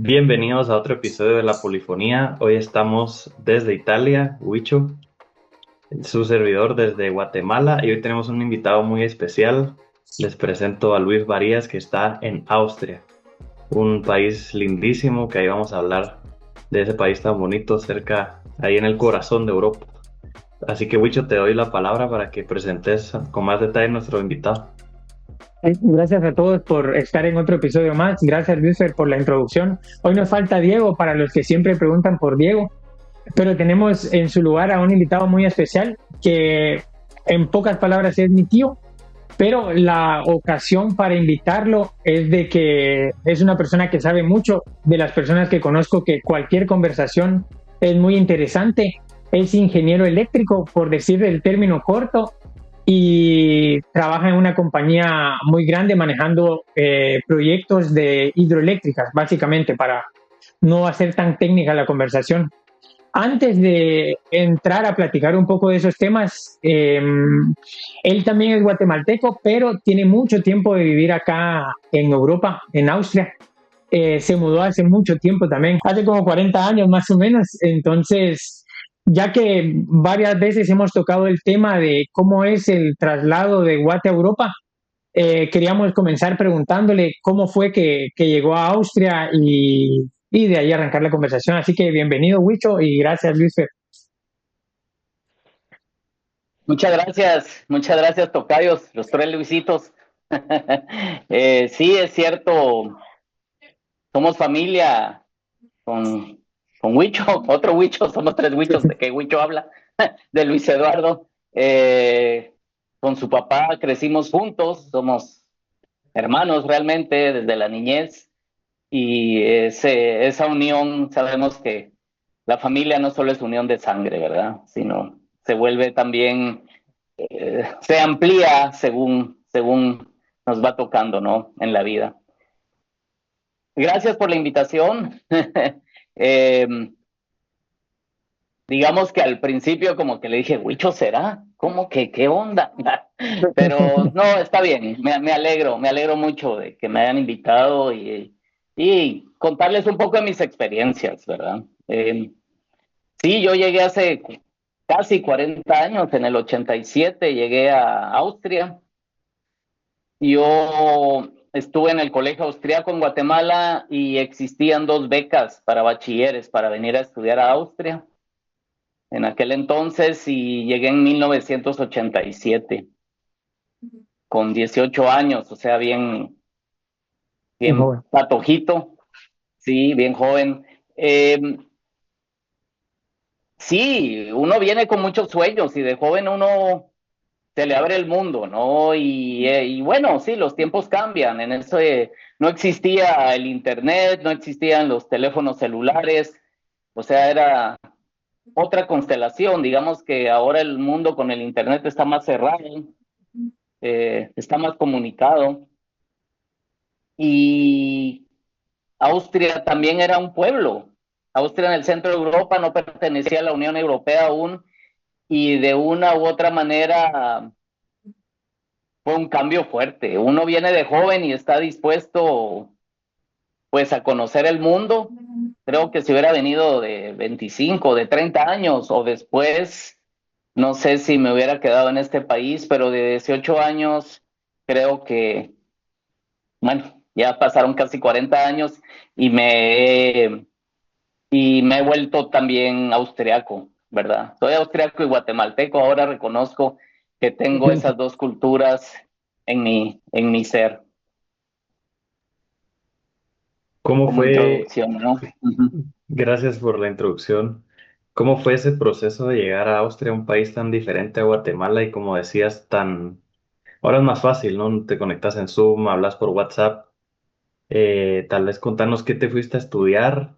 Bienvenidos a otro episodio de La Polifonía. Hoy estamos desde Italia, Huicho, su servidor desde Guatemala, y hoy tenemos un invitado muy especial. Les presento a Luis Varías, que está en Austria, un país lindísimo, que ahí vamos a hablar de ese país tan bonito, cerca, ahí en el corazón de Europa. Así que, Huicho, te doy la palabra para que presentes con más detalle a nuestro invitado. Gracias a todos por estar en otro episodio más. Gracias, Lucer, por la introducción. Hoy nos falta Diego, para los que siempre preguntan por Diego, pero tenemos en su lugar a un invitado muy especial que en pocas palabras es mi tío, pero la ocasión para invitarlo es de que es una persona que sabe mucho, de las personas que conozco que cualquier conversación es muy interesante. Es ingeniero eléctrico, por decir el término corto, y trabaja en una compañía muy grande manejando proyectos de hidroeléctricas, básicamente, para no hacer tan técnica la conversación. Antes de entrar a platicar un poco de esos temas, él también es guatemalteco, pero tiene mucho tiempo de vivir acá en Europa, en Austria. Se mudó hace mucho tiempo también, hace como 40 años más o menos. Entonces, ya que varias veces hemos tocado el tema de cómo es el traslado de Guate a Europa, queríamos comenzar preguntándole cómo fue que llegó a Austria y de ahí arrancar la conversación. Así que bienvenido, Huicho, y gracias, Luis. Muchas gracias, tocayos, los tres Luisitos. Sí, es cierto, somos familia con Huicho, otro Huicho, somos tres Huichos, ¿de qué Huicho habla? De Luis Eduardo. Con su papá crecimos juntos, somos hermanos realmente desde la niñez, y esa unión, sabemos que la familia no solo es unión de sangre, ¿verdad? Sino se vuelve también, se amplía según nos va tocando, ¿no? En la vida. Gracias por la invitación. eh, digamos que al principio como que le dije, Huicho, ¿será? ¿Cómo que qué onda? Pero no, está bien, me alegro mucho de que me hayan invitado y contarles un poco de mis experiencias, ¿verdad? Sí, yo llegué hace casi 40 años, en el 87 llegué a Austria. Yo estuve en el colegio austriaco en Guatemala y existían dos becas para bachilleres para venir a estudiar a Austria en aquel entonces, y llegué en 1987 con 18 años, o sea, Muy bien joven. patojito, sí, bien joven. Sí, uno viene con muchos sueños y de joven uno se le abre el mundo, ¿no? Y bueno, sí, los tiempos cambian. En eso no existía el internet, no existían los teléfonos celulares, o sea, era otra constelación. Digamos que ahora el mundo con el internet está más cerrado, está más comunicado. Y Austria también era un pueblo. Austria, en el centro de Europa, no pertenecía a la Unión Europea aún, y de una u otra manera fue un cambio fuerte. Uno viene de joven y está dispuesto pues a conocer el mundo. Creo que si hubiera venido de 25, de 30 años o después, no sé si me hubiera quedado en este país, pero de 18 años creo que, bueno, ya pasaron casi 40 años y me he vuelto también austriaco, ¿verdad? Soy austriaco y guatemalteco, ahora reconozco que tengo esas dos culturas en mi ser, ¿Cómo como fue? introducción, ¿no? Uh-huh. Gracias por la introducción. ¿Cómo fue ese proceso de llegar a Austria, un país tan diferente a Guatemala y, como decías, tan... Ahora es más fácil, ¿no? Te conectas en Zoom, hablas por WhatsApp. Tal vez contarnos qué te fuiste a estudiar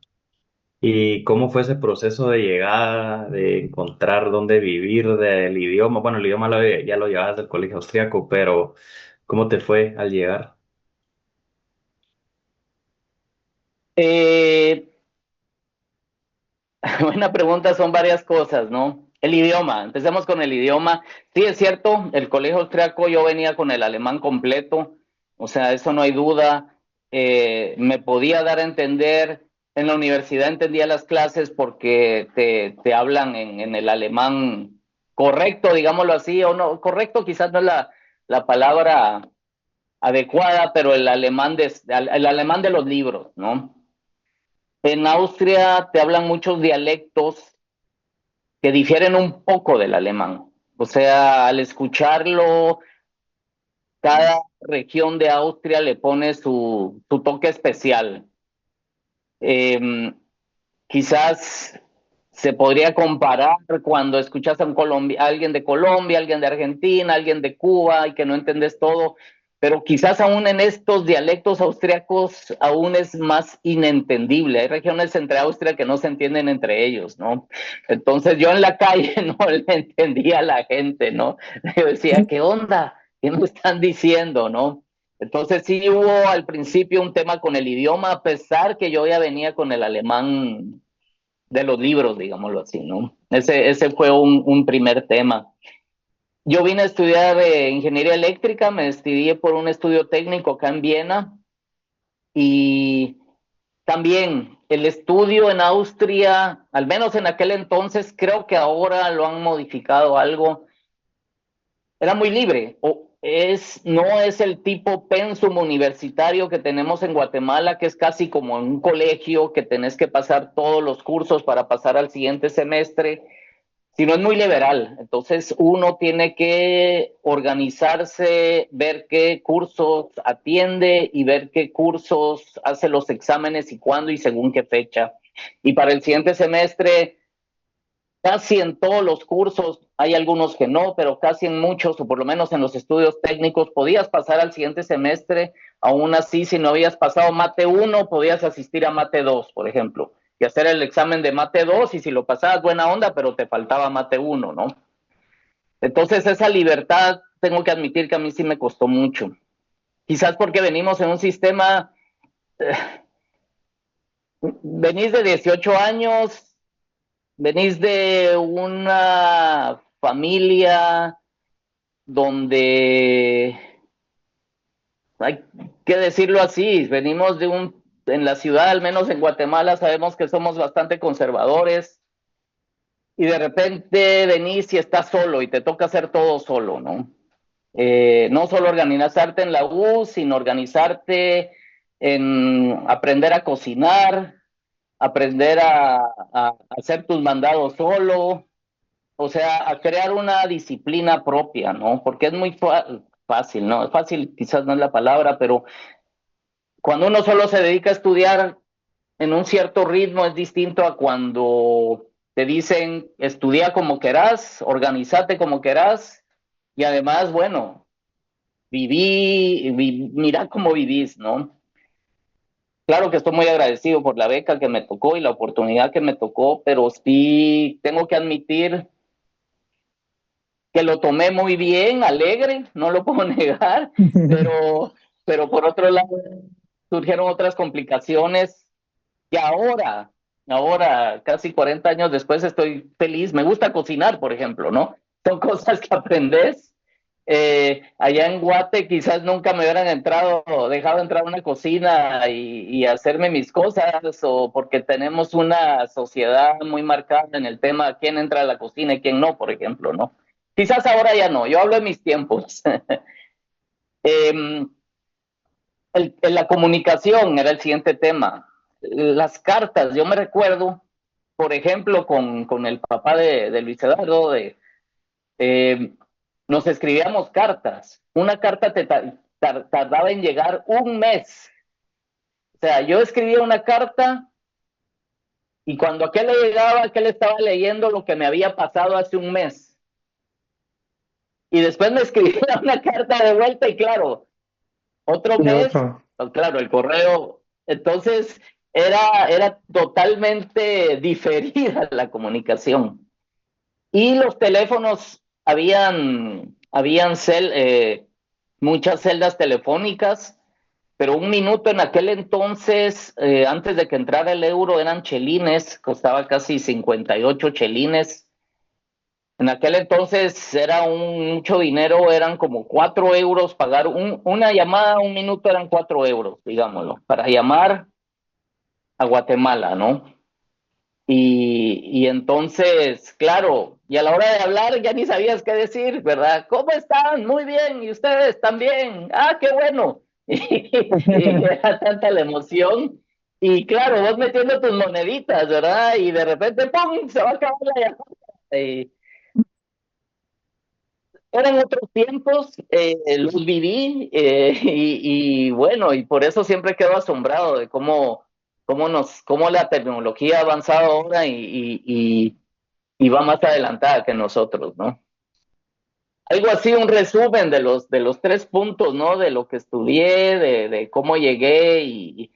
y cómo fue ese proceso de llegada, de encontrar dónde vivir, del idioma. Bueno, el idioma ya lo llevabas del colegio austriaco, pero ¿cómo te fue al llegar? Eh, Buena pregunta, son varias cosas, ¿no? El idioma, empecemos con el idioma. Sí, es cierto, el colegio austriaco yo venía con el alemán completo, o sea, eso no hay duda. Me podía dar a entender, En la universidad entendía las clases porque te hablan en el alemán correcto, digámoslo así, o no, correcto quizás no es la palabra adecuada, pero el alemán de los libros, ¿no? En Austria te hablan muchos dialectos que difieren un poco del alemán. O sea, al escucharlo, cada región de Austria le pone su toque especial. Eh, Quizás se podría comparar cuando escuchas a alguien de Colombia, alguien de Argentina, alguien de Cuba y que no entiendes todo, pero quizás aún en estos dialectos austriacos aún es más inentendible. Hay regiones entre Austria que no se entienden entre ellos, ¿no? Entonces yo en la calle no le entendía a la gente, ¿no? Yo decía, ¿qué onda? ¿Qué me están diciendo, no? Entonces sí hubo al principio un tema con el idioma, a pesar que yo ya venía con el alemán de los libros, digámoslo así, ¿no? Ese fue un primer tema. Yo vine a estudiar ingeniería eléctrica, me decidí por un estudio técnico acá en Viena y también el estudio en Austria, al menos en aquel entonces, creo que ahora lo han modificado algo, era muy libre. No es el tipo pensum universitario que tenemos en Guatemala, que es casi como en un colegio, que tenés que pasar todos los cursos para pasar al siguiente semestre, sino es muy liberal. Entonces uno tiene que organizarse, ver qué cursos atiende y ver qué cursos hace los exámenes y cuándo y según qué fecha. Y para el siguiente semestre casi en todos los cursos, hay algunos que no, pero casi en muchos, o por lo menos en los estudios técnicos, podías pasar al siguiente semestre, aún así, si no habías pasado mate 1, podías asistir a mate 2, por ejemplo, y hacer el examen de mate 2, y si lo pasabas, buena onda, pero te faltaba mate 1, ¿no? Entonces, esa libertad, tengo que admitir que a mí sí me costó mucho. Quizás porque venimos en un sistema, eh, venís de 18 años, venís de una familia donde, hay que decirlo así, venimos en la ciudad, al menos en Guatemala, sabemos que somos bastante conservadores y de repente venís y estás solo y te toca hacer todo solo, ¿no? No solo organizarte en la U, sino organizarte en aprender a cocinar, aprender a hacer tus mandados solo, o sea, a crear una disciplina propia, ¿no? Porque es muy fácil, ¿no? Fácil quizás no es la palabra, pero cuando uno solo se dedica a estudiar en un cierto ritmo es distinto a cuando te dicen estudia como querás, organízate como querás y además, bueno, mira cómo vivís, ¿no? Claro que estoy muy agradecido por la beca que me tocó y la oportunidad que me tocó, pero sí tengo que admitir que lo tomé muy bien, alegre, no lo puedo negar, pero, pero por otro lado surgieron otras complicaciones y ahora, casi 40 años después, estoy feliz. Me gusta cocinar, por ejemplo, ¿no? Son cosas que aprendes. Allá en Guate quizás nunca me hubieran dejado entrar a una cocina y hacerme mis cosas, o porque tenemos una sociedad muy marcada en el tema quién entra a la cocina y quién no, por ejemplo, ¿no? Quizás ahora ya no, yo hablo de mis tiempos. La comunicación era el siguiente tema. Las cartas, yo me recuerdo, por ejemplo, con el papá de Luis Eduardo, eh, nos escribíamos cartas. Una carta tardaba en llegar un mes. O sea, yo escribía una carta y cuando aquel le llegaba, aquel estaba leyendo lo que me había pasado hace un mes. Y después me escribía una carta de vuelta y claro, otro Y mes, otro. pues claro, el correo. Entonces era totalmente diferida la comunicación. Y los teléfonos, muchas celdas telefónicas, pero un minuto en aquel entonces, antes de que entrara el euro, eran chelines, costaba casi 58 chelines. En aquel entonces era mucho dinero, eran como 4 euros pagar una llamada, un minuto eran 4 euros, digámoslo, para llamar a Guatemala, ¿no? Y entonces, claro, y a la hora de hablar ya ni sabías qué decir, ¿verdad? ¿Cómo están? Muy bien, ¿y ustedes también? Ah, qué bueno. Y era tanta la emoción. Y claro, vos metiendo tus moneditas, ¿verdad? Y de repente, ¡pum!, se va a acabar la llamada. Y eran otros tiempos, los viví, y bueno, y por eso siempre quedo asombrado de cómo la tecnología ha avanzado ahora y va más adelantada que nosotros, ¿no? Algo así, un resumen de los 3 puntos, ¿no? De lo que estudié, de cómo llegué y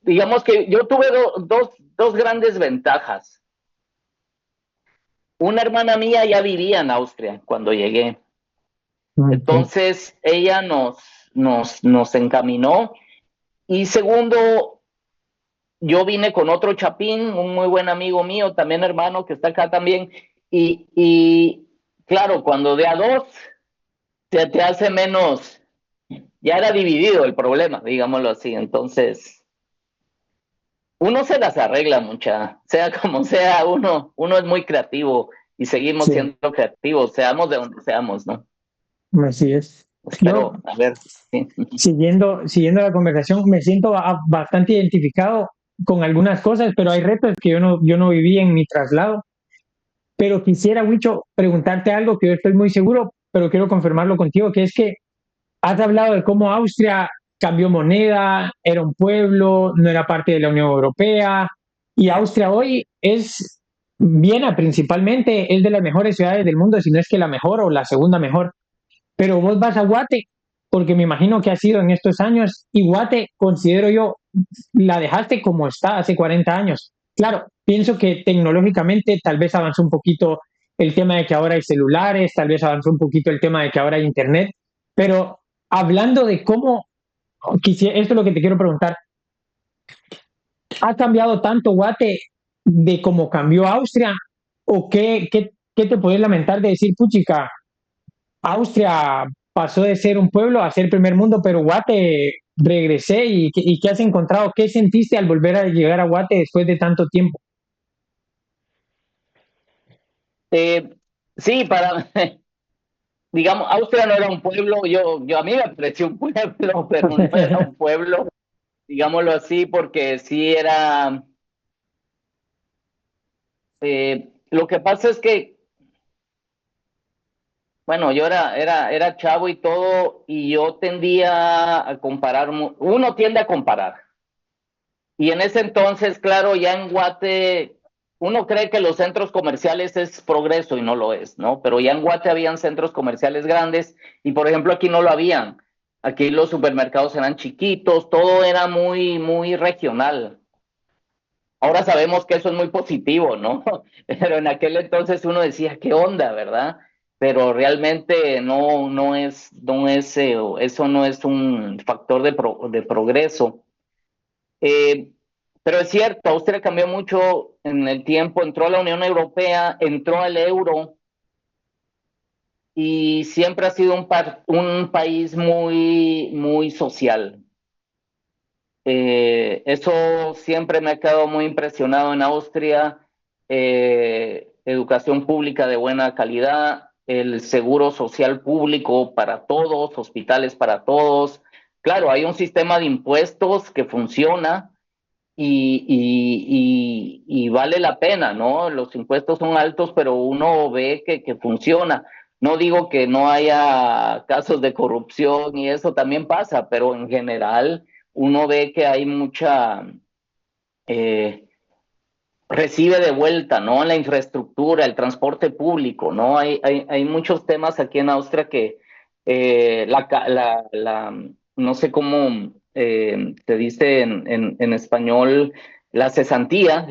digamos que yo tuve dos grandes ventajas. Una hermana mía ya vivía en Austria cuando llegué. Ok. Entonces ella nos encaminó. Y segundo, yo vine con otro chapín, un muy buen amigo mío, también hermano, que está acá también. Y claro, cuando de a dos se te hace menos, ya era dividido el problema, digámoslo así. Entonces, uno se las arregla mucha, sea como sea, uno es muy creativo y seguimos Sí, siendo creativos, seamos de donde seamos, ¿no? así es. Yo, Espero, a ver, sí. siguiendo la conversación, me siento bastante identificado con algunas cosas, pero hay retos que yo no viví en mi traslado. Pero quisiera, Wicho, preguntarte algo que yo estoy muy seguro, pero quiero confirmarlo contigo, que es que has hablado de cómo Austria cambió moneda, era un pueblo, no era parte de la Unión Europea, y Austria hoy es, Viena principalmente, es de las mejores ciudades del mundo, si no es que la mejor o la segunda mejor. Pero vos vas a Guate, porque me imagino que ha sido en estos años, y Guate, considero yo, la dejaste como está hace 40 años. Claro, pienso que tecnológicamente tal vez avanzó un poquito el tema de que ahora hay celulares, tal vez avanzó un poquito el tema de que ahora hay internet, pero hablando de cómo, esto es lo que te quiero preguntar, ¿ha cambiado tanto Guate de cómo cambió Austria? ¿O qué te puedes lamentar de decir, puchica, Austria pasó de ser un pueblo a ser primer mundo, pero Guate regresé y qué has encontrado? ¿Qué sentiste al volver a llegar a Guate después de tanto tiempo? Eh, sí, digamos, Austria no era un pueblo, yo a mí me pareció un pueblo, pero no era un pueblo, digámoslo así, porque sí era, lo que pasa es que, bueno, yo era chavo y todo, y yo tendía a comparar, uno tiende a comparar. Y en ese entonces, claro, ya en Guate, uno cree que los centros comerciales es progreso y no lo es, ¿no? Pero ya en Guate habían centros comerciales grandes y, por ejemplo, aquí no lo habían. Aquí los supermercados eran chiquitos, todo era muy regional. Ahora sabemos que eso es muy positivo, ¿no? Pero en aquel entonces uno decía, ¿qué onda, verdad? Pero realmente eso no es un factor de progreso. Eh, pero es cierto, Austria cambió mucho en el tiempo, entró a la Unión Europea, entró al euro y siempre ha sido un país muy social. Eso siempre me ha quedado muy impresionado en Austria. Educación pública de buena calidad, el seguro social público para todos, hospitales para todos. Claro, hay un sistema de impuestos que funciona y vale la pena, ¿no? Los impuestos son altos, pero uno ve que funciona. No digo que no haya casos de corrupción y eso también pasa, pero en general uno ve que hay eh, recibe de vuelta, ¿no? La infraestructura, el transporte público, ¿no? Hay muchos temas aquí en Austria que no sé cómo se dice en español, la cesantía,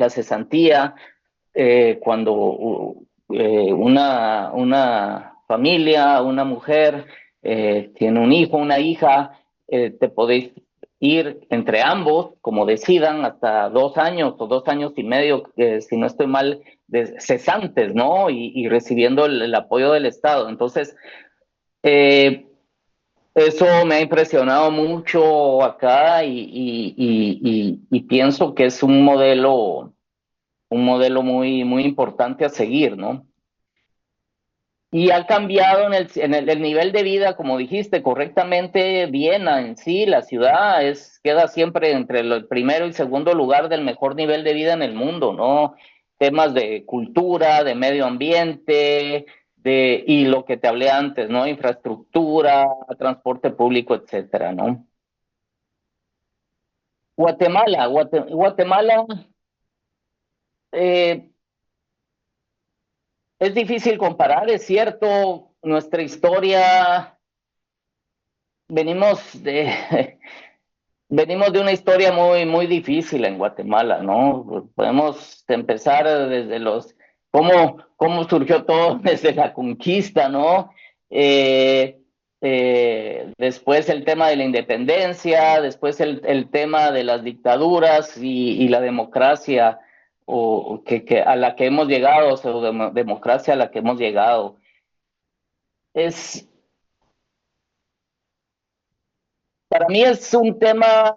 cuando una familia, una mujer tiene un hijo, una hija, te podéis ir entre ambos, como decidan, hasta 2 años o 2 años y medio, si no estoy mal, de cesantes, ¿no? Y recibiendo el apoyo del Estado. Entonces, eh, Eso me ha impresionado mucho acá y pienso que es un modelo muy, muy importante a seguir, ¿no? Y ha cambiado el nivel de vida, como dijiste correctamente, Viena en sí, la ciudad queda siempre entre el primero y segundo lugar del mejor nivel de vida en el mundo, ¿no? Temas de cultura, de medio ambiente, y lo que te hablé antes, ¿no? Infraestructura, transporte público, etcétera, ¿no? Guatemala, eh, es difícil comparar, es cierto, nuestra historia, venimos de, venimos de una historia muy, muy difícil en Guatemala, ¿no? Podemos empezar desde cómo surgió todo desde la conquista, ¿no? Eh, Después el tema de la independencia, después el tema de las dictaduras y la democracia a la que hemos llegado, o democracia a la que hemos llegado. Es, para mí es un tema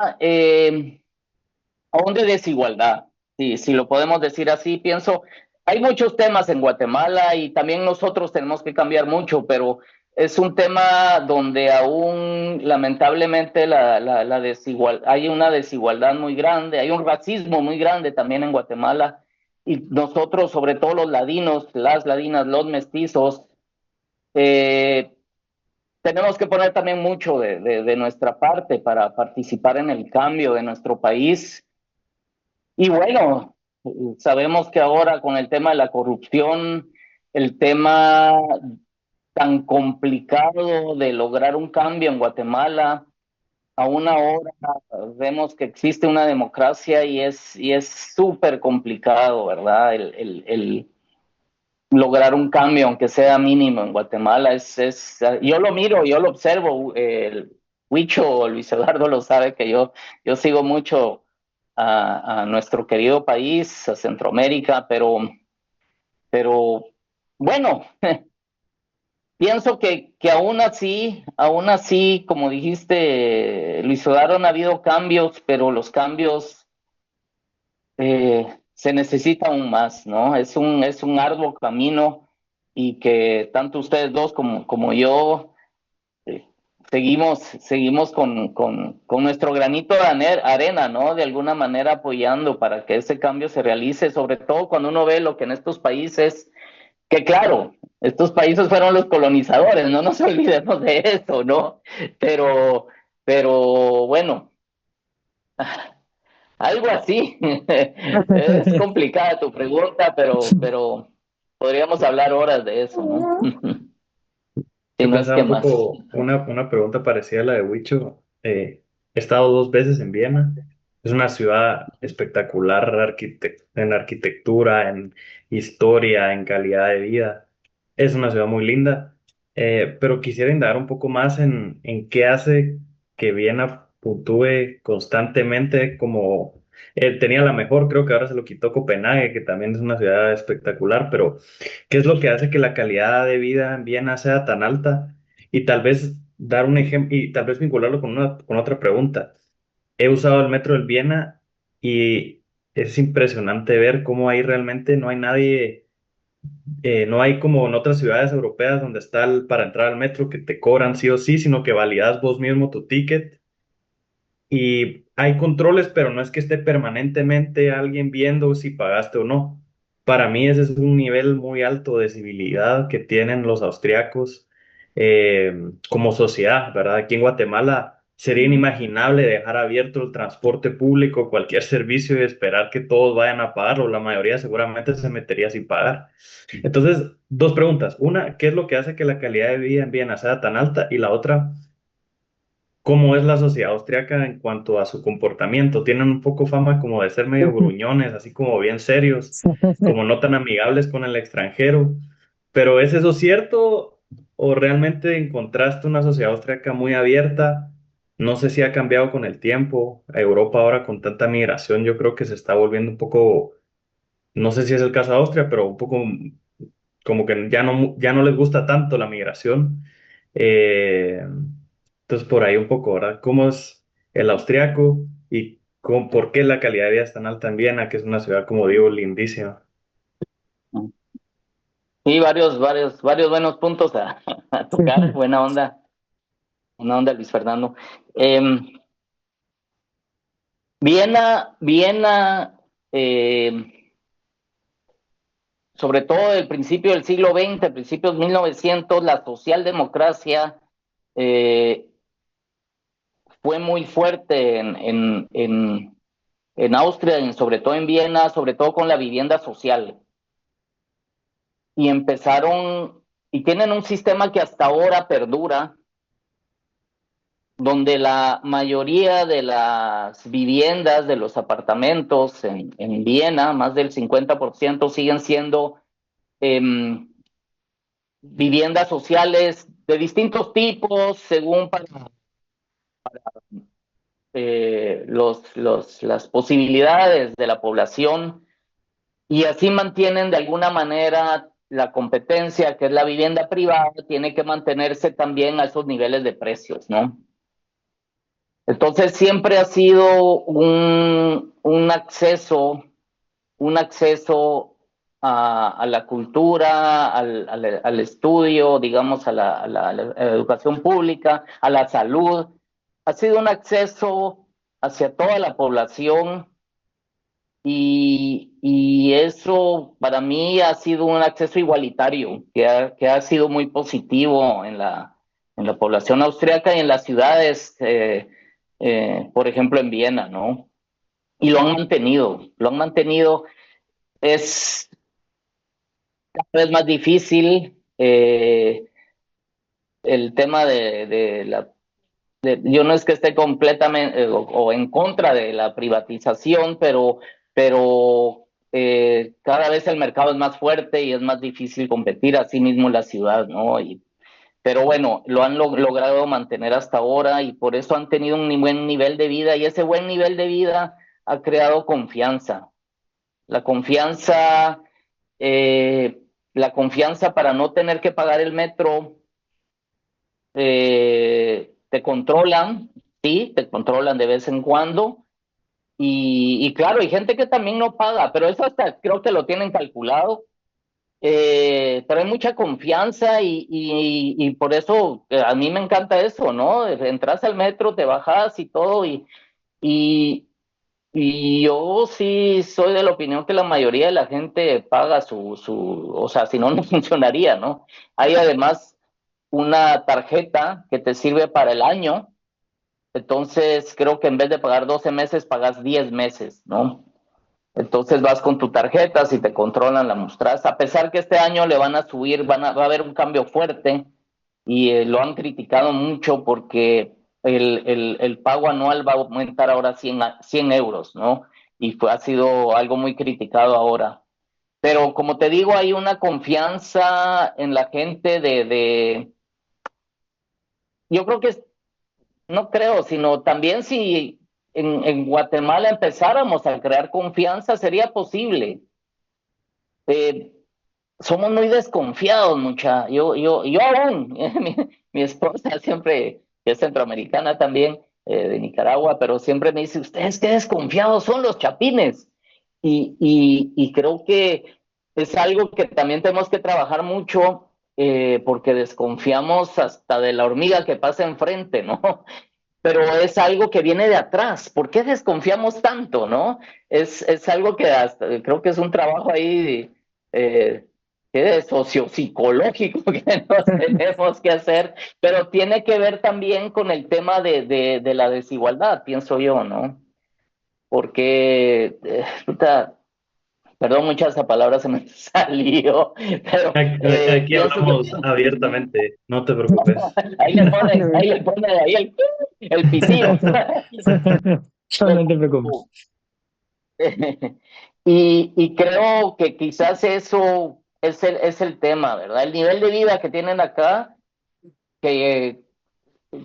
aún de desigualdad, si lo podemos decir así. Pienso, hay muchos temas en Guatemala y también nosotros tenemos que cambiar mucho, pero es un tema donde aún lamentablemente hay una desigualdad muy grande, hay un racismo muy grande también en Guatemala y nosotros, sobre todo los ladinos, las ladinas, los mestizos, eh, tenemos que poner también mucho de nuestra parte para participar en el cambio de nuestro país y bueno, sabemos que ahora con el tema de la corrupción, el tema tan complicado de lograr un cambio en Guatemala, aún ahora vemos que existe una democracia y es súper complicado, ¿verdad? El lograr un cambio, aunque sea mínimo en Guatemala, yo lo miro, yo lo observo, el Huicho, Luis Eduardo lo sabe que yo sigo mucho a nuestro querido país, a Centroamérica, pero bueno, pienso que aún así, como dijiste, Luis Eduardo, han habido cambios, pero los cambios se necesita aún más, ¿no? Es un arduo camino y que tanto ustedes dos como yo eh, seguimos con nuestro granito de arena, ¿no? De alguna manera apoyando para que ese cambio se realice, sobre todo cuando uno ve lo que en estos países, que claro, estos países fueron los colonizadores, no nos olvidemos de eso, ¿no? Pero, pero bueno, algo así. Es complicada tu pregunta, pero podríamos hablar horas de eso, ¿no? Si Yo no es pensaba que un más. poco una pregunta parecida a la de Huicho. He estado 2 veces en Viena. Es una ciudad espectacular en arquitectura, en historia, en calidad de vida. Es una ciudad muy linda. Pero quisiera indagar un poco más en qué hace que Viena puntúe constantemente como... tenía la mejor, creo que ahora se lo quitó Copenhague, que también es una ciudad espectacular, pero ¿qué es lo que hace que la calidad de vida en Viena sea tan alta? Y tal vez dar un ejemplo y tal vez vincularlo con otra pregunta. He usado el metro del Viena y es impresionante ver cómo ahí realmente no hay nadie, no hay como en otras ciudades europeas donde está para entrar al metro que te cobran sí o sí, sino que validas vos mismo tu ticket y hay controles, pero no es que esté permanentemente alguien viendo si pagaste o no. Para mí ese es un nivel muy alto de civilidad que tienen los austriacos como sociedad, ¿verdad? Aquí en Guatemala sería inimaginable dejar abierto el transporte público, cualquier servicio y esperar que todos vayan a pagarlo. La mayoría seguramente se metería sin pagar. Entonces, dos preguntas. Una, ¿qué es lo que hace que la calidad de vida en Viena sea tan alta? Y la otra, cómo es la sociedad austriaca en cuanto a su comportamiento. Tienen un poco fama como de ser medio gruñones, así como bien serios, como no tan amigables con el extranjero. Pero ¿es eso cierto o realmente encontraste una sociedad austriaca muy abierta? No sé si ha cambiado con el tiempo. A Europa ahora con tanta migración, yo creo que se está volviendo un poco, no sé si es el caso de Austria, pero un poco como que ya no les gusta tanto la migración. Eh, Entonces, por ahí un poco, ¿verdad? ¿Cómo es el austriaco y por qué la calidad de vida es tan alta en Viena, que es una ciudad, como digo, lindísima? Sí, varios buenos puntos a tocar. Buena onda, Luis Fernando. Viena, sobre todo el principio del siglo XX, principios 1900, la socialdemocracia eh, fue muy fuerte en Austria y sobre todo en Viena, sobre todo con la vivienda social. Y empezaron, y tienen un sistema que hasta ahora perdura, donde la mayoría de las viviendas, de los apartamentos en Viena, más del 50% siguen siendo eh, viviendas sociales de distintos tipos, según para las posibilidades de la población, y así mantienen de alguna manera la competencia, que es la vivienda privada, tiene que mantenerse también a esos niveles de precios, ¿no? Entonces siempre ha sido un acceso a la cultura, al estudio, digamos, a la educación pública, a la salud. Ha sido un acceso hacia toda la población y eso para mí ha sido un acceso igualitario, que ha sido muy positivo en la población austríaca y en las ciudades, por ejemplo, en Viena, ¿no? Y lo han mantenido. Es cada vez más difícil el tema yo no es que esté completamente o en contra de la privatización, pero cada vez el mercado es más fuerte y es más difícil competir, así mismo la ciudad, ¿no? Pero bueno, lo han logrado mantener hasta ahora y por eso han tenido un buen nivel de vida y ese buen nivel de vida ha creado confianza. La confianza, eh, la confianza para no tener que pagar el metro, te controlan, sí, te controlan de vez en cuando. Y claro, hay gente que también no paga, pero eso hasta creo que lo tienen calculado. Pero hay mucha confianza y por eso a mí me encanta eso, ¿no? Entras al metro, te bajas y todo, y, y yo sí soy de la opinión que la mayoría de la gente paga o sea, si no, no funcionaría, ¿no? Hay además una tarjeta que te sirve para el año, entonces creo que en vez de pagar 12 meses, pagas 10 meses, ¿no? Entonces vas con tu tarjeta, si te controlan la mostras, a pesar que este año le van a subir, va a haber un cambio fuerte y lo han criticado mucho porque el pago anual va a aumentar ahora 100 euros, ¿no? Ha sido algo muy criticado ahora. Pero como te digo, hay una confianza en la gente yo creo que no creo, sino también si en Guatemala empezáramos a crear confianza, sería posible. Eh, Somos muy desconfiados, mucha. Yo aún, mi esposa siempre, que es centroamericana también, de Nicaragua, pero siempre me dice, ustedes qué desconfiados son los chapines. Y creo que es algo que también tenemos que trabajar mucho, porque desconfiamos hasta de la hormiga que pasa enfrente, ¿no? Pero es algo que viene de atrás. ¿Por qué desconfiamos tanto, no? Es algo que hasta, creo que es un trabajo ahí eh, que es sociopsicológico que nos tenemos que hacer, pero tiene que ver también con el tema de la desigualdad, pienso yo, ¿no? Porque, puta, perdón, muchas palabras se me salió, pero Aquí pienso que hablamos abiertamente, no te preocupes. ahí le ponen ahí el pitido. No, no te preocupes. Pero, y creo que quizás eso es el tema, ¿verdad? El nivel de vida que tienen acá, que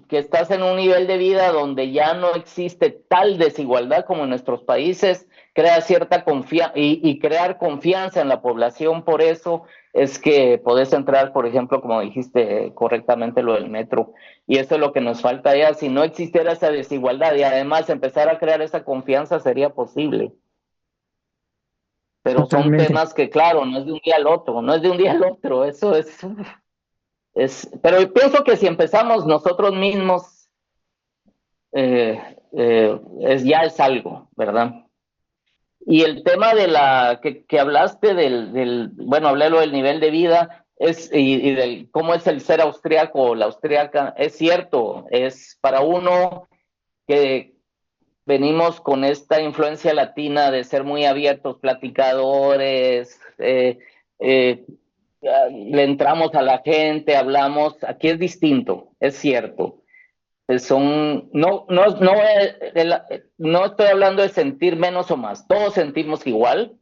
que estás en un nivel de vida donde ya no existe tal desigualdad como en nuestros países, crea cierta confianza y crear confianza en la población. Por eso es que podés entrar, por ejemplo, como dijiste correctamente, lo del metro. Y eso es lo que nos falta ya. Si no existiera esa desigualdad y además empezar a crear esa confianza, sería posible. Pero son Totalmente. temas que, claro, no es de un día al otro, no es de un día al otro. Eso pero pienso que si empezamos nosotros mismos, ya es algo, ¿verdad? Y el tema de que hablaste bueno, hablé lo del nivel de vida y del cómo es el ser austriaco o la austriaca, es cierto, es para uno que venimos con esta influencia latina de ser muy abiertos, platicadores, le entramos a la gente, hablamos, aquí es distinto, es cierto. No estoy hablando de sentir menos o más, todos sentimos igual,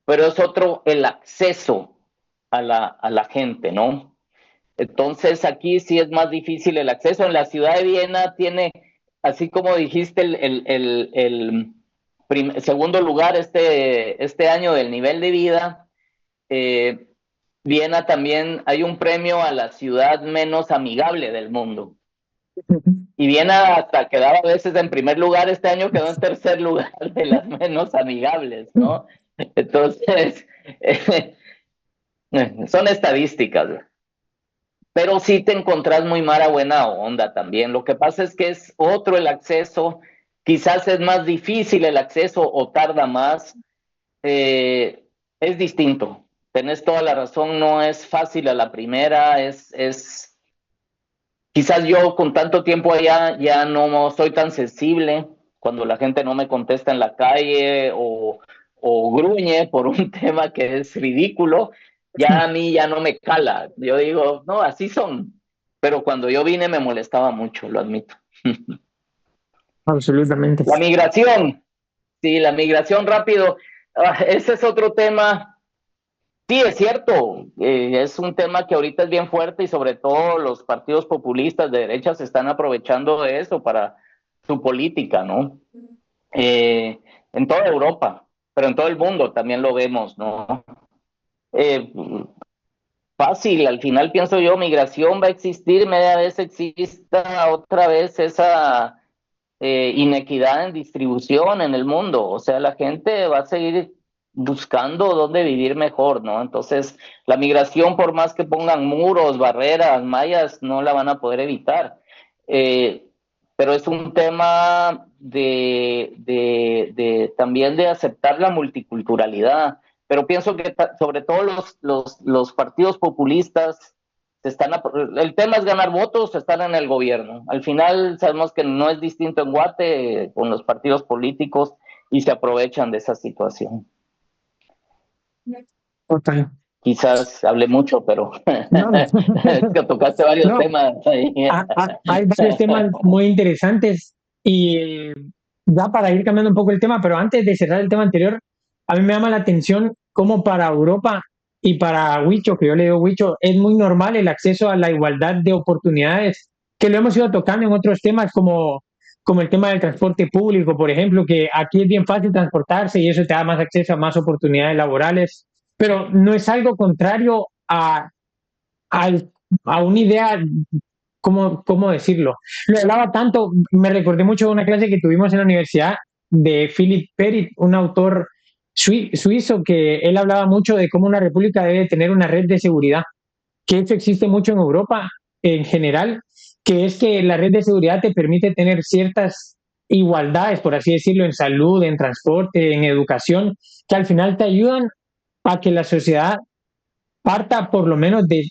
pero es otro el acceso a la gente, ¿no? Entonces aquí sí es más difícil el acceso. En la ciudad de Viena tiene, así como dijiste, el segundo lugar este año del nivel de vida. eh, Viena también hay un premio a la ciudad menos amigable del mundo. Y Viena hasta quedaba a veces en primer lugar, este año quedó en tercer lugar de las menos amigables, ¿no? Entonces, son estadísticas, pero sí te encontrás muy mala buena onda también. Lo que pasa es que es otro el acceso, quizás es más difícil el acceso o tarda más, es distinto. Tenés toda la razón, no es fácil a la primera, quizás yo con tanto tiempo allá ya no soy tan sensible cuando la gente no me contesta en la calle o gruñe por un tema que es ridículo, ya a mí ya no me cala. Yo digo, no, así son. Pero cuando yo vine me molestaba mucho, lo admito. Absolutamente. La migración, sí, la migración rápido, ese es otro tema. Sí, es cierto, es un tema que ahorita es bien fuerte y sobre todo los partidos populistas de derecha se están aprovechando de eso para su política, ¿no? En toda Europa, pero en todo el mundo también lo vemos, ¿no? Eh, Fácil, al final pienso yo, migración va a existir, media vez exista otra vez esa inequidad en distribución en el mundo, o sea, la gente va a seguir buscando dónde vivir mejor, ¿no? Entonces, la migración, por más que pongan muros, barreras, mallas, no la van a poder evitar. Eh, pero es un tema también de aceptar la multiculturalidad. Pero pienso que sobre todo los partidos populistas el tema es ganar votos, estar en el gobierno. Al final sabemos que no es distinto en Guate con los partidos políticos y se aprovechan de esa situación. Total. Quizás hablé mucho, pero No, es que tocaste varios no, temas ahí. hay varios temas muy interesantes y ya para ir cambiando un poco el tema, pero antes de cerrar el tema anterior, a mí me llama la atención cómo para Europa y para Huicho, que yo le digo Huicho, es muy normal el acceso a la igualdad de oportunidades, que lo hemos ido tocando en otros temas como el tema del transporte público, por ejemplo, que aquí es bien fácil transportarse y eso te da más acceso a más oportunidades laborales, pero no es algo contrario al a una idea, ¿cómo decirlo? Lo hablaba tanto, me recordé mucho de una clase que tuvimos en la universidad de Philip Pettit, un autor suizo, que él hablaba mucho de cómo una república debe tener una red de seguridad, que eso existe mucho en Europa en general, que es que la red de seguridad te permite tener ciertas igualdades, por así decirlo, en salud, en transporte, en educación, que al final te ayudan a que la sociedad parta por lo menos de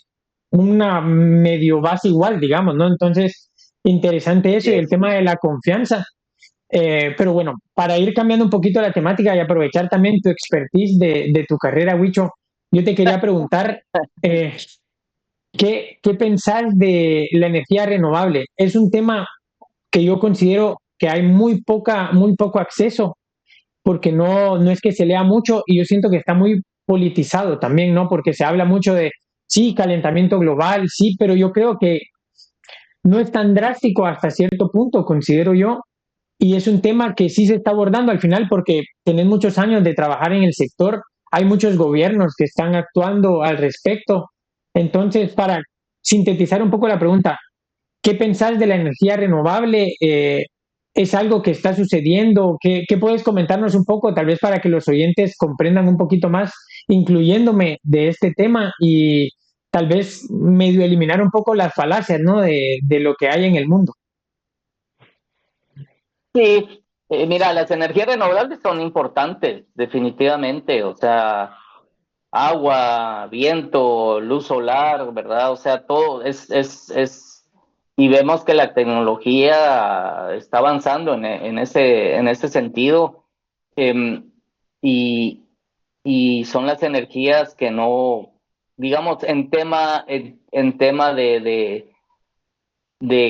una medio base igual, digamos, ¿no? Entonces, interesante eso y el Yes. tema de la confianza. Pero bueno, para ir cambiando un poquito la temática y aprovechar también tu expertise de tu carrera, Wicho, yo te quería preguntar, eh, ¿qué pensás de la energía renovable? Es un tema que yo considero que hay muy poco acceso, porque no es que se lea mucho y yo siento que está muy politizado también, ¿no? Porque se habla mucho de, sí, calentamiento global, sí, pero yo creo que no es tan drástico hasta cierto punto, considero yo, y es un tema que sí se está abordando al final porque tenés muchos años de trabajar en el sector, hay muchos gobiernos que están actuando al respecto. Entonces, para sintetizar un poco la pregunta, ¿qué pensás de la energía renovable? ¿Es algo que está sucediendo? ¿Qué puedes comentarnos un poco, tal vez para que los oyentes comprendan un poquito más, incluyéndome de este tema y tal vez medio eliminar un poco las falacias, ¿no? de lo que hay en el mundo. Sí, mira, las energías renovables son importantes, definitivamente, o sea, agua, viento, luz solar, ¿verdad? O sea, todo y vemos que la tecnología está avanzando en ese sentido, em, y, y son las energías que no, digamos, en tema de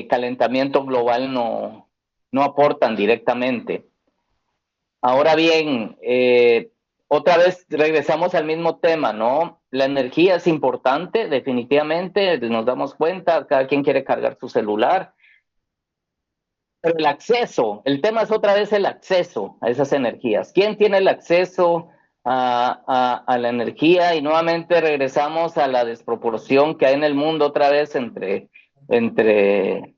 calentamiento global no aportan directamente. Ahora bien, otra vez regresamos al mismo tema, ¿no? La energía es importante, definitivamente, nos damos cuenta, cada quien quiere cargar su celular, pero el acceso, el tema es otra vez el acceso a esas energías. ¿Quién tiene el acceso a la energía? Y nuevamente regresamos a la desproporción que hay en el mundo otra vez entre el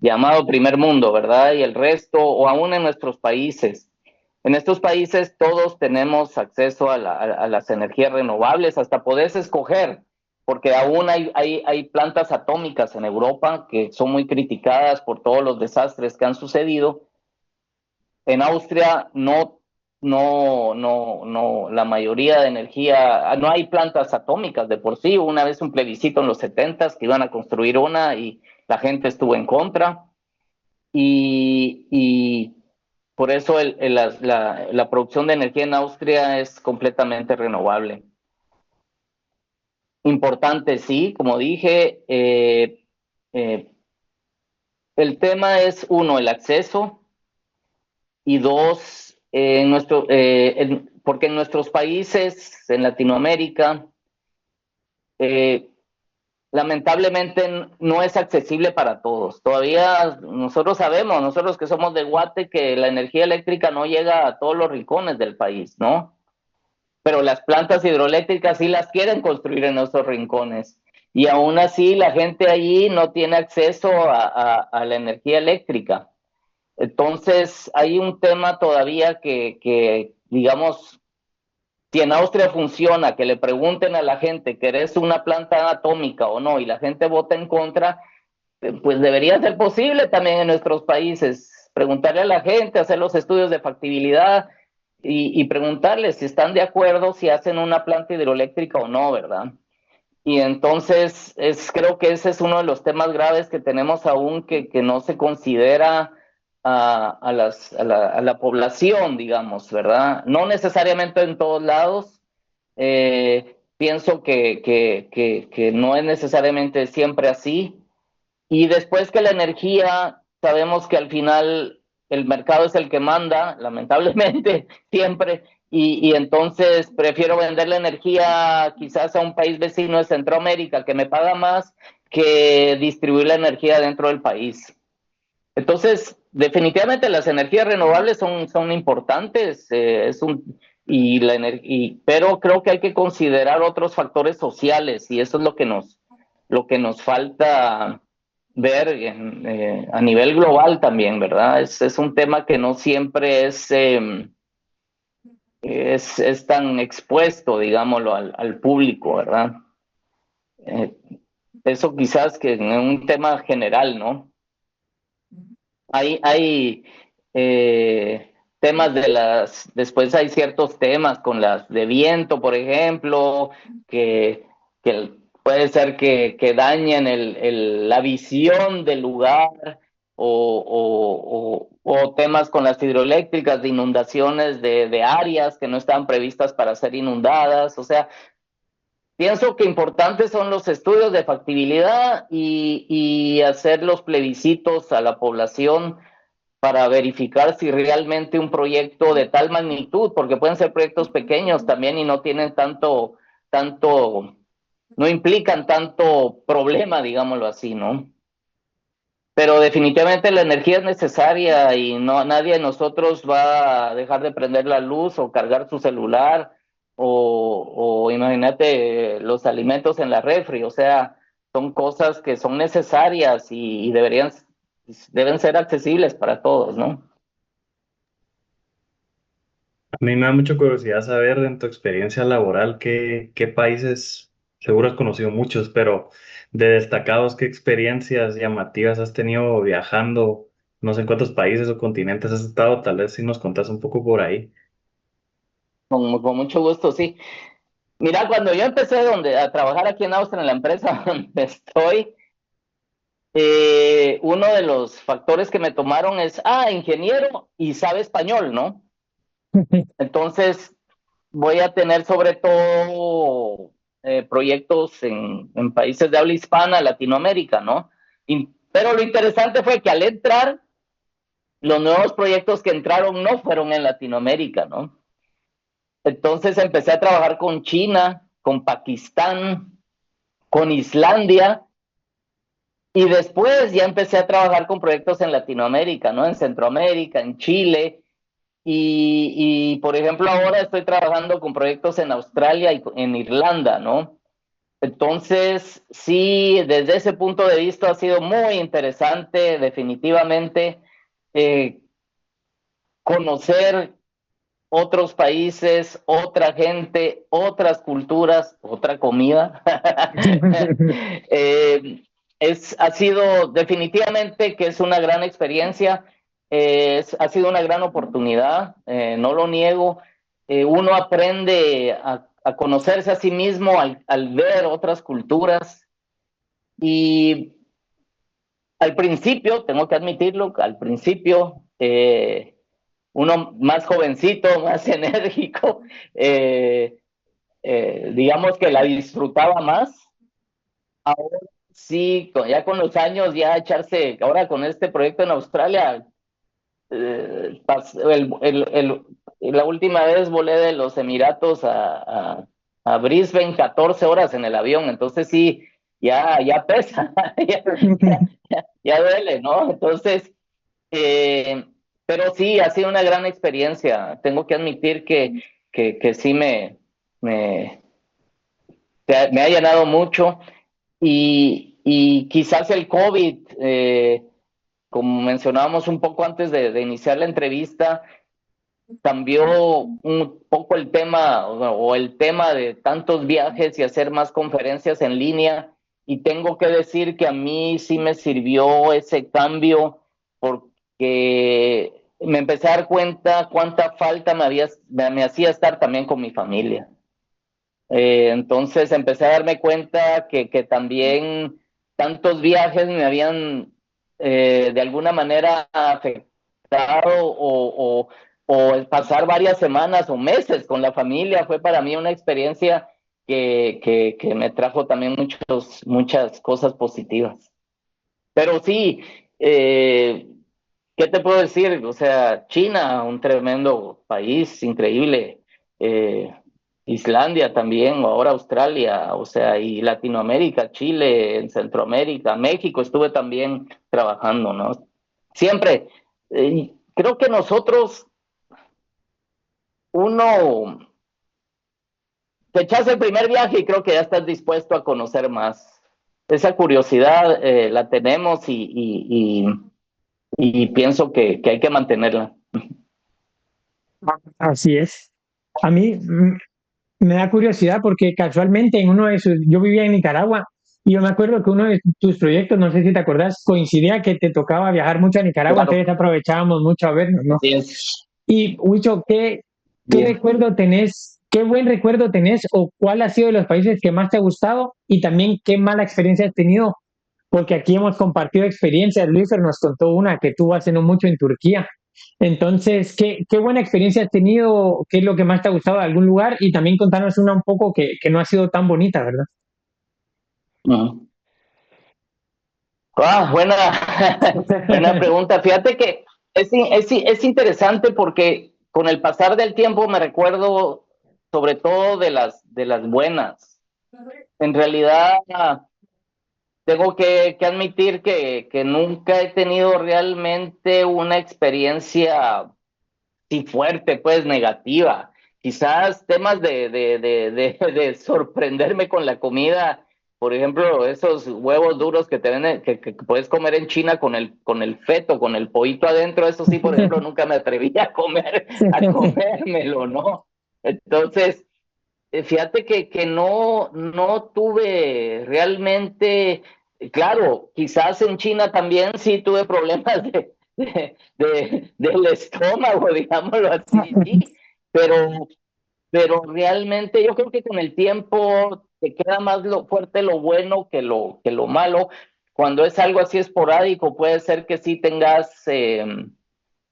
llamado primer mundo, ¿verdad? Y el resto, o aún en nuestros países. En estos países todos tenemos acceso a las energías renovables, hasta podés escoger, porque aún hay plantas atómicas en Europa que son muy criticadas por todos los desastres que han sucedido. En Austria no, la mayoría de energía, no hay plantas atómicas de por sí. Una vez un plebiscito en los 70 que iban a construir una y la gente estuvo en contra. Y por eso la producción de energía en Austria es completamente renovable. Importante, sí, como dije, el tema es uno, el acceso, y dos, porque en nuestros países, en Latinoamérica, eh, lamentablemente no es accesible para todos. Todavía nosotros sabemos, nosotros que somos de Guate, que la energía eléctrica no llega a todos los rincones del país, ¿no? Pero las plantas hidroeléctricas sí las quieren construir en esos rincones. Y aún así la gente allí no tiene acceso a la energía eléctrica. Entonces, hay un tema todavía digamos, si en Austria funciona, que le pregunten a la gente, ¿querés una planta atómica o no? Y la gente vota en contra, pues debería ser posible también en nuestros países. Preguntarle a la gente, hacer los estudios de factibilidad y preguntarles si están de acuerdo, si hacen una planta hidroeléctrica o no, ¿verdad? Y entonces creo que ese es uno de los temas graves que tenemos aún que no se considera a la población, digamos, ¿verdad? No necesariamente en todos lados. Pienso que no es necesariamente siempre así. Y después que la energía, sabemos que al final el mercado es el que manda, lamentablemente, siempre, y entonces prefiero vender la energía quizás a un país vecino de Centroamérica que me paga más que distribuir la energía dentro del país. Entonces, definitivamente las energías renovables son importantes, pero creo que hay que considerar otros factores sociales y eso es lo que nos falta ver a nivel global también, ¿verdad? Es un tema que no siempre es tan expuesto, digámoslo, al público, ¿verdad? Eh, Eso quizás que en un tema general, ¿no? Hay temas después hay ciertos temas con las de viento, por ejemplo, que puede ser que dañen la visión del lugar o temas con las hidroeléctricas de inundaciones de áreas que no estaban previstas para ser inundadas. O sea, pienso que importantes son los estudios de factibilidad y hacer los plebiscitos a la población para verificar si realmente un proyecto de tal magnitud, porque pueden ser proyectos pequeños también y no tienen tanto no implican tanto problema, digámoslo así, ¿no? Pero definitivamente la energía es necesaria y no nadie de nosotros va a dejar de prender la luz o cargar su celular o imagínate los alimentos en la refri, o sea, son cosas que son necesarias y deben ser accesibles para todos, ¿no? A mí me da mucha curiosidad saber en tu experiencia laboral qué países, seguro has conocido muchos, pero de destacados, qué experiencias llamativas has tenido viajando, no sé en cuántos países o continentes has estado, tal vez si nos contás un poco por ahí. Con mucho gusto, sí. Mira, cuando yo empecé a trabajar aquí en Austria, en la empresa donde estoy, uno de los factores que me tomaron es, ingeniero y sabe español, ¿no? Entonces, voy a tener sobre todo proyectos en países de habla hispana, Latinoamérica, ¿no? Pero lo interesante fue que al entrar, los nuevos proyectos que entraron no fueron en Latinoamérica, ¿no? Entonces empecé a trabajar con China, con Pakistán, con Islandia, y después ya empecé a trabajar con proyectos en Latinoamérica, ¿no? En Centroamérica, en Chile, por ejemplo, ahora estoy trabajando con proyectos en Australia y en Irlanda, ¿no? Entonces, sí, desde ese punto de vista ha sido muy interesante, definitivamente, eh, conocer otros países, otra gente, otras culturas, otra comida. eh, ha sido definitivamente que es una gran experiencia, ha sido una gran oportunidad, no lo niego. Uno aprende a conocerse a sí mismo al ver otras culturas y al principio, tengo que admitirlo, al principio uno más jovencito, más enérgico, digamos que la disfrutaba más. Ahora sí, ya con los años, ya echarse, ahora con este proyecto en Australia, eh, la última vez volé de los Emiratos a Brisbane 14 horas en el avión, entonces sí, ya pesa, ya duele, ¿no? Entonces, eh, pero sí, ha sido una gran experiencia. Tengo que admitir que sí me, me ha llenado mucho y quizás el COVID, como mencionábamos un poco antes de iniciar la entrevista, cambió un poco el tema o el tema de tantos viajes y hacer más conferencias en línea. Y tengo que decir que a mí sí me sirvió ese cambio porque me empecé a dar cuenta cuánta falta me hacía estar también con mi familia. Entonces empecé a darme cuenta que también tantos viajes me habían de alguna manera afectado o el pasar varias semanas o meses con la familia fue para mí una experiencia que me trajo también muchas cosas positivas. Pero sí, eh, ¿qué te puedo decir? O sea, China, un tremendo país, increíble. Eh, Islandia también, o ahora Australia, o sea, y Latinoamérica, Chile, en Centroamérica, México, estuve también trabajando, ¿no? Siempre, creo que nosotros, uno, te echas el primer viaje y creo que ya estás dispuesto a conocer más. Esa curiosidad la tenemos y pienso que hay que mantenerla. Así es. A mí me da curiosidad porque casualmente en uno de sus, yo vivía en Nicaragua y yo me acuerdo que uno de tus proyectos, no sé si te acordás, coincidía que te tocaba viajar mucho a Nicaragua, Claro, entonces aprovechábamos mucho a vernos, ¿no? así es. Y Huicho, ¿qué Bien. recuerdo tenés, qué buen recuerdo tenés o cuál ha sido de los países que más te ha gustado y también qué mala experiencia has tenido? Porque aquí hemos compartido experiencias. Luífer nos contó una que tuvo hace no mucho en Turquía. Entonces, ¿qué buena experiencia has tenido? ¿Qué es lo que más te ha gustado de algún lugar? Y también contanos una un poco que no ha sido tan bonita, ¿verdad? Uh-huh. Buena, buena pregunta. Fíjate que es interesante porque con el pasar del tiempo me recuerdo sobre todo de las buenas. En realidad, tengo que admitir que nunca he tenido realmente una experiencia sí fuerte, pues negativa. Quizás temas de sorprenderme con la comida, por ejemplo, esos huevos duros que te venden, que puedes comer en China con el feto, con el pollito adentro, eso sí, por ejemplo, nunca me atreví a comer, a comérmelo, ¿no? Entonces, fíjate que no tuve realmente, claro, quizás en China también sí tuve problemas del estómago, digámoslo así, pero, pero realmente yo creo que con el tiempo te queda más lo fuerte lo bueno que lo malo. Cuando es algo así esporádico, puede ser que sí tengas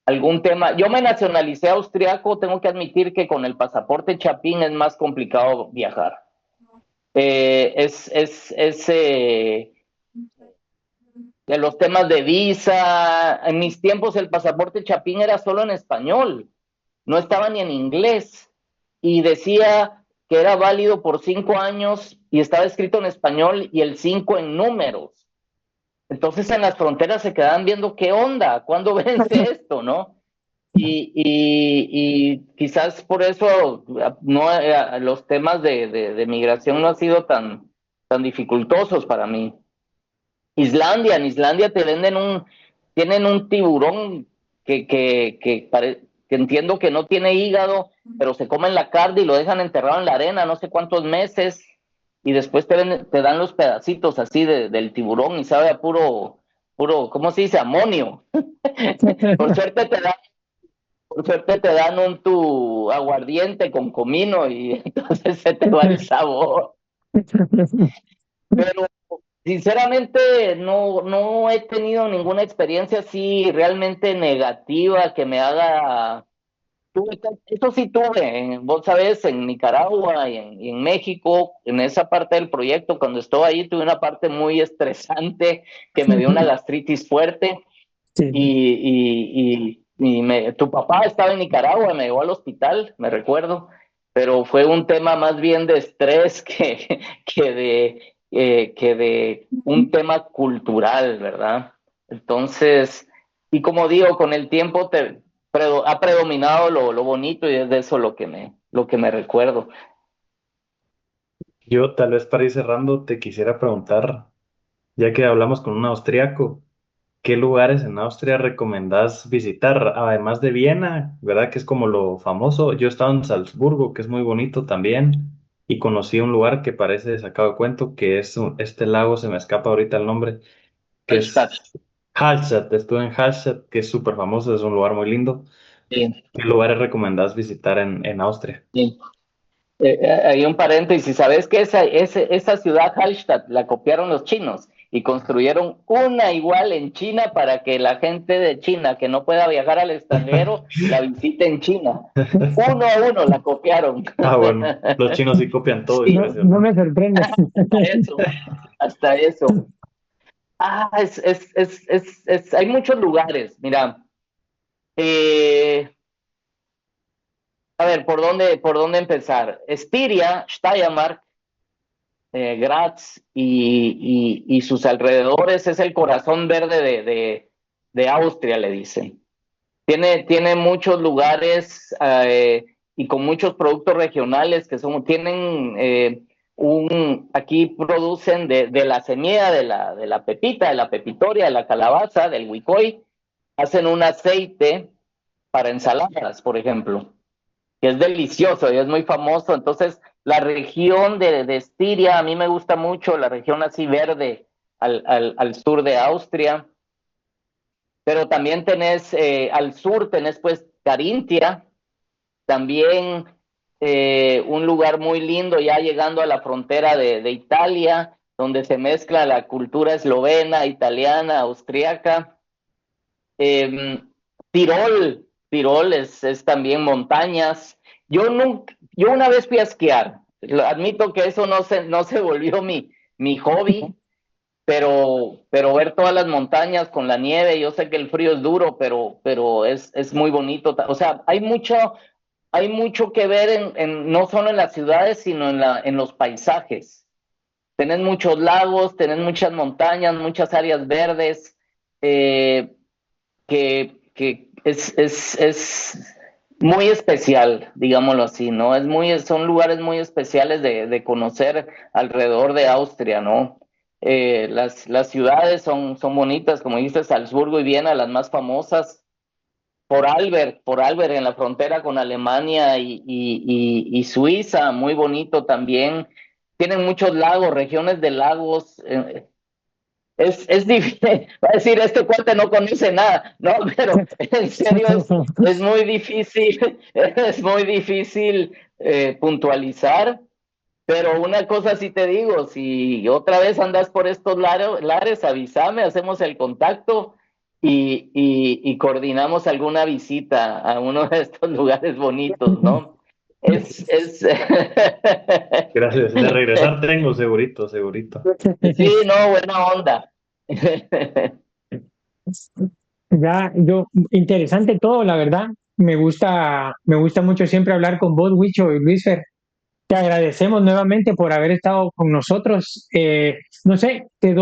algún tema. Yo me nacionalicé austriaco, tengo que admitir que con el pasaporte chapín es más complicado viajar. De los temas de visa, en mis tiempos el pasaporte chapín era solo en español, no estaba ni en inglés, y decía que era válido por 5 años y estaba escrito en español y el 5 en números. Entonces en las fronteras se quedaban viendo qué onda, cuándo vence esto, ¿no? Y quizás por eso no, los temas de migración no han sido tan dificultosos para mí. En Islandia tienen un tiburón que entiendo que no tiene hígado, pero se comen la carne y lo dejan enterrado en la arena no sé cuántos meses y después te dan los pedacitos así del tiburón y sabe a puro, ¿cómo se dice? Amonio. Por suerte te dan por suerte te dan un tu aguardiente con comino y entonces se te va el sabor. Pero sinceramente no he tenido ninguna experiencia así realmente negativa que me haga... Eso sí tuve, vos sabés, en Nicaragua y en México, en esa parte del proyecto, cuando estuve ahí, tuve una parte muy estresante que me dio una gastritis fuerte Sí. tu papá estaba en Nicaragua, me llevó al hospital, me recuerdo, pero fue un tema más bien de estrés que de un tema cultural, ¿verdad? Entonces, y como digo, con el tiempo ha predominado lo bonito y es de eso lo que me recuerdo. Yo tal vez para ir cerrando te quisiera preguntar, ya que hablamos con un austriaco, ¿qué lugares en Austria recomendás visitar? Además de Viena, ¿verdad? Que es como lo famoso. Yo he estado en Salzburgo, que es muy bonito también, y conocí un lugar que parece sacado de cuento, que es este lago, se me escapa ahorita el nombre, que Hallstatt, es Hallstatt. Estuve en Hallstatt, que es súper famoso, es un lugar muy lindo. sí, ¿Qué lugares recomendás visitar en Austria? sí. Hay un paréntesis, ¿sabes que esa ciudad Hallstatt la copiaron los chinos y construyeron una igual en China para que la gente de China que no pueda viajar al extranjero la visite en China? Uno a uno la copiaron. Ah, bueno, los chinos sí copian todo, Sí, No, no me impresionante. sorprende. hasta eso, hasta eso. Hay muchos lugares, mira, eh, a ver, por dónde empezar? Estiria, Steiermark, Graz y sus alrededores es el corazón verde de Austria, le dicen. Tiene muchos lugares y con muchos productos regionales que tienen aquí producen de la semilla de la pepita, de la pepitoria, de la calabaza, del huicoy, hacen un aceite para ensaladas, por ejemplo, que es delicioso y es muy famoso. Entonces, la región de Estiria, a mí me gusta mucho, la región así verde al sur de Austria, pero también tenés al sur, tenés pues Carintia, también un lugar muy lindo ya llegando a la frontera de Italia, donde se mezcla la cultura eslovena, italiana, austriaca. Eh, Tirol es también montañas. Yo una vez fui a esquiar, admito que eso no se volvió mi hobby, pero ver todas las montañas con la nieve, yo sé que el frío es duro, pero es muy bonito. O sea, hay mucho que ver no solo en las ciudades, sino en los paisajes. tenés muchos lagos, tenés muchas montañas, muchas áreas verdes, que es muy especial, digámoslo así, ¿no? Son lugares muy especiales de conocer alrededor de Austria, ¿no? Las ciudades son bonitas, como dices, Salzburgo y Viena, las más famosas. Por Albert en la frontera con Alemania y Suiza, muy bonito también. Tienen muchos lagos, regiones de lagos. Es difícil, va a decir, este cuate no conoce nada, no, pero en serio es muy difícil, es muy difícil puntualizar, pero una cosa sí te digo, si otra vez andas por estos lares, avísame, hacemos el contacto y coordinamos alguna visita a uno de estos lugares bonitos, ¿no? Es... Gracias. De regresar tengo, segurito, segurito. Sí, no, buena onda. Ya, interesante todo, la verdad. Me gusta mucho siempre hablar con vos, Wicho y Luisfer. Te agradecemos nuevamente por haber estado con nosotros. No sé, te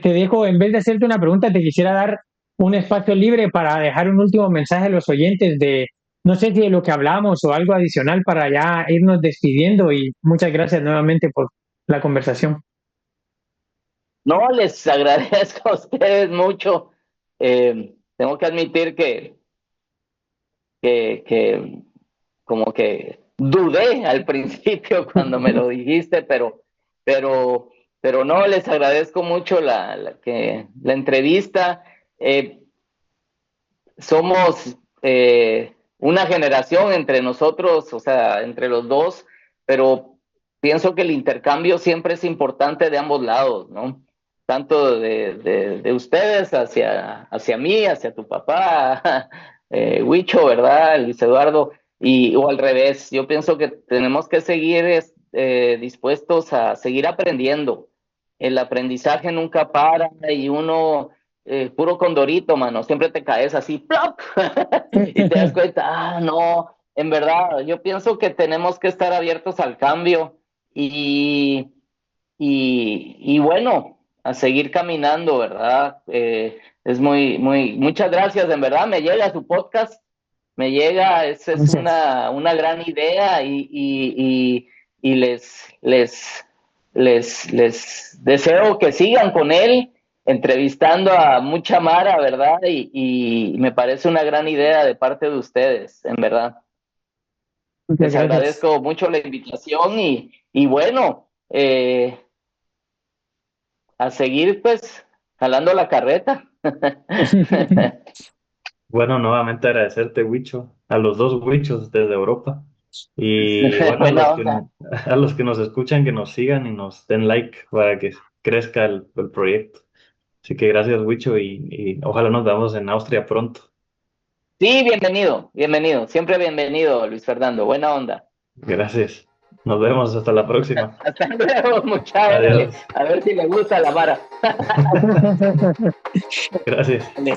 dejo, en vez de hacerte una pregunta, te quisiera dar un espacio libre para dejar un último mensaje a los oyentes de, no sé si de lo que hablamos o algo adicional para ya irnos despidiendo y muchas gracias nuevamente por la conversación. No, les agradezco a ustedes mucho. Tengo que admitir que como que dudé al principio cuando me lo dijiste, pero, pero no, les agradezco mucho la entrevista. Eh, Somos una generación entre nosotros, o sea, entre los dos, pero pienso que el intercambio siempre es importante de ambos lados, ¿no? Tanto de ustedes hacia mí, hacia tu papá, Huicho, ¿verdad? Luis Eduardo, o al revés. Yo pienso que tenemos que seguir dispuestos a seguir aprendiendo. El aprendizaje nunca para y uno puro condorito, mano, siempre te caes así, ¡plop! Y te das cuenta, no, en verdad, yo pienso que tenemos que estar abiertos al cambio y, y bueno, a seguir caminando, ¿verdad? Es muchas gracias, en verdad, me llega su podcast, me llega, es Gracias. una gran idea y les deseo que sigan con él entrevistando a mucha Mara, ¿verdad? Y me parece una gran idea de parte de ustedes, en verdad. Muchas Les gracias. agradezco mucho la invitación y bueno, a seguir pues jalando la carreta. Bueno, nuevamente agradecerte, Wicho, a los dos Wichos desde Europa. Y bueno, Buena onda. a los que nos escuchan, que nos sigan y nos den like para que crezca el proyecto. Así que gracias, Wicho, y ojalá nos veamos en Austria pronto. Sí, bienvenido, bienvenido, siempre bienvenido, Luis Fernando, buena onda. Gracias. Nos vemos hasta la próxima. Hasta luego, muchachos, Adiós. a ver si le gusta la vara. Gracias. Dale.